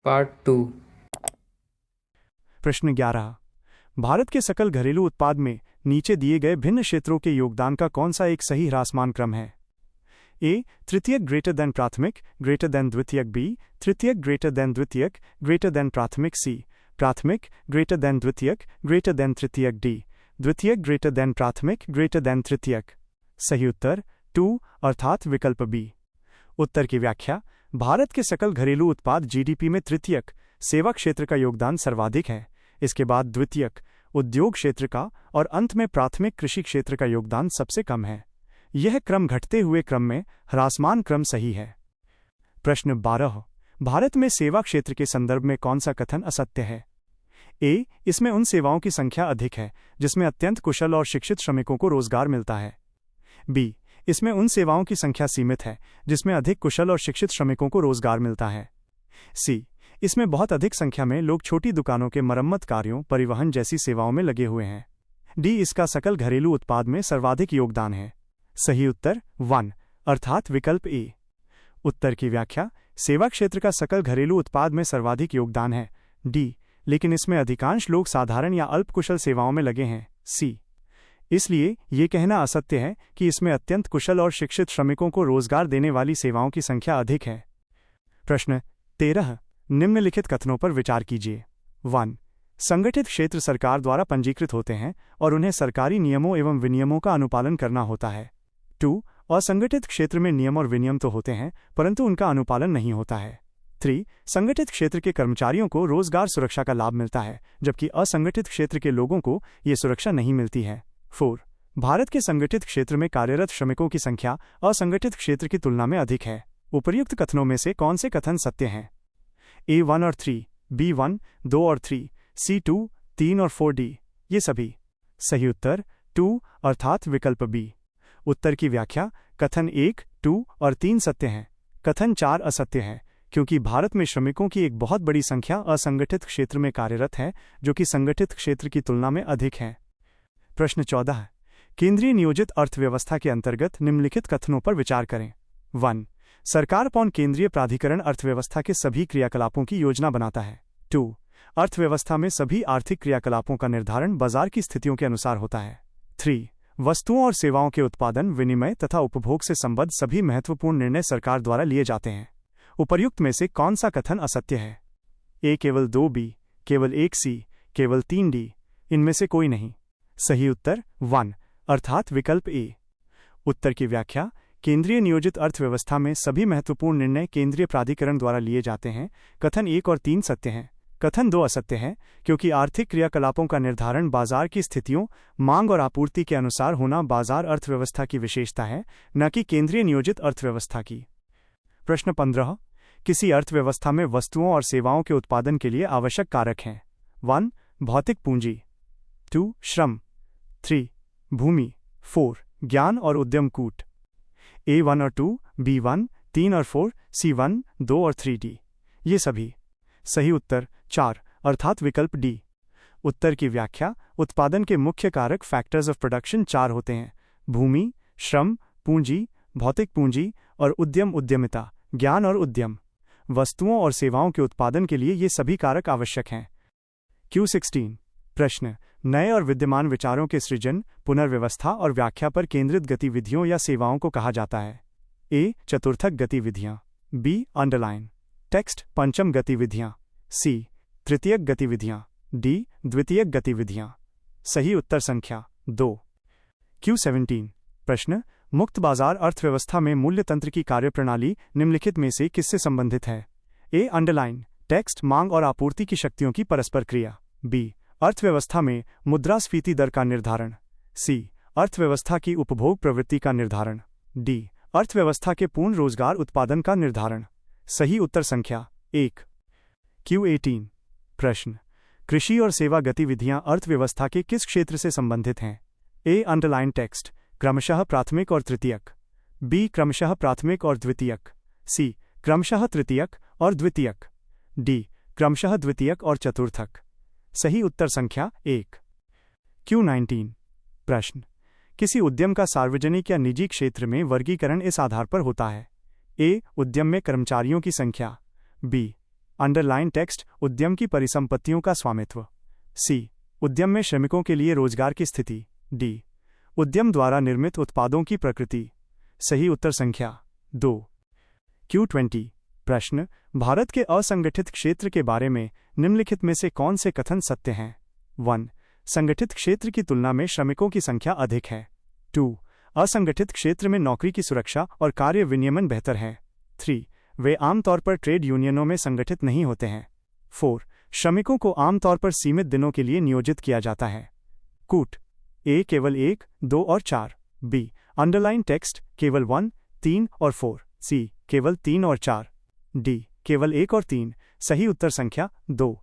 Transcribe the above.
Part 2। प्रश्न 11। भारत के सकल घरेलू उत्पाद में नीचे दिए गए भिन्न क्षेत्रों के योगदान का कौन सा एक सही ह्रासमान क्रम है? ए तृतीयक ग्रेटर देन प्राथमिक ग्रेटर देन द्वितीयक, बी तृतीयक ग्रेटर देन द्वितीयक ग्रेटर देन प्राथमिक, सी प्राथमिक ग्रेटर देन द्वितीयक ग्रेटर देन तृतीयक, डी द्वितीयक ग्रेटर देन प्राथमिक ग्रेटर देन तृतीयक। सही उत्तर 2 अर्थात विकल्प बी। उत्तर की व्याख्या। भारत के सकल घरेलू उत्पाद जीडीपी में तृतीयक सेवा क्षेत्र का योगदान सर्वाधिक है, इसके बाद द्वितीयक उद्योग क्षेत्र का और अंत में प्राथमिक कृषि क्षेत्र का योगदान सबसे कम है। यह क्रम घटते हुए क्रम में ह्रासमान क्रम सही है। प्रश्न 12। भारत में सेवा क्षेत्र के संदर्भ में कौन सा कथन असत्य है? ए इसमें उन सेवाओं की संख्या अधिक है जिसमें अत्यंत कुशल और शिक्षित श्रमिकों को रोजगार मिलता है। बी इसमें उन सेवाओं की संख्या सीमित है जिसमें अधिक कुशल और शिक्षित श्रमिकों को रोजगार मिलता है। सी इसमें बहुत अधिक संख्या में लोग छोटी दुकानों के मरम्मत कार्यों, परिवहन जैसी सेवाओं में लगे हुए हैं। डी इसका सकल घरेलू उत्पाद में सर्वाधिक योगदान है। सही उत्तर 1 अर्थात विकल्प ए। उत्तर की व्याख्या। सेवा क्षेत्र का सकल घरेलू उत्पाद में सर्वाधिक योगदान है, डी, लेकिन इसमें अधिकांश लोग साधारण या अल्प कुशल सेवाओं में लगे हैं, सी। इसलिए यह कहना असत्य है कि इसमें अत्यंत कुशल और शिक्षित श्रमिकों को रोजगार देने वाली सेवाओं की संख्या अधिक है। प्रश्न 13। निम्नलिखित कथनों पर विचार कीजिए। 1 संगठित क्षेत्र सरकार द्वारा पंजीकृत होते हैं और उन्हें सरकारी नियमों एवं विनियमों का अनुपालन करना होता है। 2 असंगठित क्षेत्र में नियम और विनियम तो होते हैं परंतु उनका अनुपालन नहीं होता है। 3 संगठित क्षेत्र के कर्मचारियों को रोजगार सुरक्षा का लाभ मिलता है जबकि असंगठित क्षेत्र के लोगों को ये सुरक्षा नहीं मिलती है। 4 भारत के संगठित क्षेत्र में कार्यरत श्रमिकों की संख्या असंगठित क्षेत्र की तुलना में अधिक है। उपर्युक्त कथनों में से कौन से कथन सत्य हैं? ए 1 और 3, बी 1, 2 और 3, सी 2, 3 और 4, डी ये सभी। सही उत्तर 2 अर्थात विकल्प बी। उत्तर की व्याख्या। कथन 1, 2 और 3 सत्य हैं। कथन 4 असत्य है क्योंकि भारत में श्रमिकों की एक बहुत बड़ी संख्या असंगठित क्षेत्र में कार्यरत है जो कि संगठित क्षेत्र की तुलना में अधिक है। प्रश्न 14। केंद्रीय नियोजित अर्थव्यवस्था के अंतर्गत निम्नलिखित कथनों पर विचार करें। 1 सरकार पौन केंद्रीय प्राधिकरण अर्थव्यवस्था के सभी क्रियाकलापों की योजना बनाता है। 2 अर्थव्यवस्था में सभी आर्थिक क्रियाकलापों का निर्धारण बाजार की स्थितियों के अनुसार होता है। 3 वस्तुओं और सेवाओं के उत्पादन, विनिमय तथा उपभोग से संबद्ध सभी महत्वपूर्ण निर्णय सरकार द्वारा लिए जाते हैं। उपर्युक्त में से कौन सा कथन असत्य है? ए केवल 2, बी केवल 1, सी केवल 3, डी इनमें से कोई नहीं। सही उत्तर 1 अर्थात विकल्प ए। उत्तर की व्याख्या। केंद्रीय नियोजित अर्थव्यवस्था में सभी महत्वपूर्ण निर्णय केंद्रीय प्राधिकरण द्वारा लिए जाते हैं। कथन 1 और 3 सत्य हैं। कथन 2 असत्य है क्योंकि आर्थिक क्रियाकलापों का निर्धारण बाजार की स्थितियों, मांग और आपूर्ति के अनुसार होना बाजार अर्थव्यवस्था की विशेषता है, न कि केंद्रीय नियोजित अर्थव्यवस्था की। प्रश्न 15। किसी अर्थव्यवस्था में वस्तुओं और सेवाओं के उत्पादन के लिए आवश्यक कारक हैं। 1 भौतिक पूंजी, 2 श्रम, 3 भूमि, 4 ज्ञान और उद्यम कूट। ए 1 और 2, बी 1, 3 और 4, सी 1, 2 और 3, डी ये सभी। सही उत्तर 4 अर्थात विकल्प डी। उत्तर की व्याख्या। उत्पादन के मुख्य कारक फैक्टर्स ऑफ प्रोडक्शन 4 होते हैं: भूमि, श्रम, पूंजी, भौतिक पूंजी और उद्यम, उद्यमिता, ज्ञान और उद्यम। वस्तुओं और सेवाओं के उत्पादन के लिए ये सभी कारक आवश्यक हैं। Q16 प्रश्न। नए और विद्यमान विचारों के सृजन, पुनर्व्यवस्था और व्याख्या पर केंद्रित गतिविधियों या सेवाओं को कहा जाता है। ए चतुर्थक गतिविधियां, बी अंडरलाइन टेक्स्ट पंचम गतिविधियां, सी तृतीयक गतिविधियां, डी द्वितीयक गतिविधियां। सही उत्तर संख्या 2। Q17 प्रश्न। मुक्त बाजार अर्थव्यवस्था में मूल्य तंत्र की कार्यप्रणाली निम्नलिखित में से किससे संबंधित है? ए अंडरलाइन टेक्स्ट मांग और आपूर्ति की शक्तियों की परस्पर क्रिया, बी अर्थव्यवस्था में मुद्रास्फीति दर का निर्धारण, सी अर्थव्यवस्था की उपभोग प्रवृत्ति का निर्धारण, डी अर्थव्यवस्था के पूर्ण रोजगार उत्पादन का निर्धारण। सही उत्तर संख्या 1। Q18 प्रश्न। कृषि और सेवा गतिविधियां अर्थव्यवस्था के किस क्षेत्र से संबंधित हैं? ए अंडरलाइन टेक्स्ट क्रमशः प्राथमिक और तृतीयक, बी क्रमशः प्राथमिक और द्वितीयक, सी क्रमशः तृतीयक और द्वितीयक, डी क्रमशः द्वितीयक और चतुर्थक। सही उत्तर संख्या 1। Q19 प्रश्न। किसी उद्यम का सार्वजनिक या निजी क्षेत्र में वर्गीकरण इस आधार पर होता है: ए उद्यम में कर्मचारियों की संख्या, बी अंडरलाइन टेक्स्ट उद्यम की परिसंपत्तियों का स्वामित्व। सी उद्यम में श्रमिकों के लिए रोजगार की स्थिति। डी उद्यम द्वारा निर्मित उत्पादों की प्रकृति। सही उत्तर संख्या 2। Q20 प्रश्न भारत के असंगठित क्षेत्र के बारे में निम्नलिखित में से कौन से कथन सत्य हैं? 1. संगठित क्षेत्र की तुलना में श्रमिकों की संख्या अधिक है। 2. असंगठित क्षेत्र में नौकरी की सुरक्षा और कार्य विनियमन बेहतर है। 3. वे आमतौर पर ट्रेड यूनियनों में संगठित नहीं होते हैं। 4. श्रमिकों को आमतौर पर सीमित दिनों के लिए नियोजित किया जाता है। कूट ए केवल 1, 2 और 4। बी अंडरलाइन टेक्स्ट केवल 1, 3 और 4। सी केवल 3 और 4। डी केवल 1 और 3। सही उत्तर संख्या 2।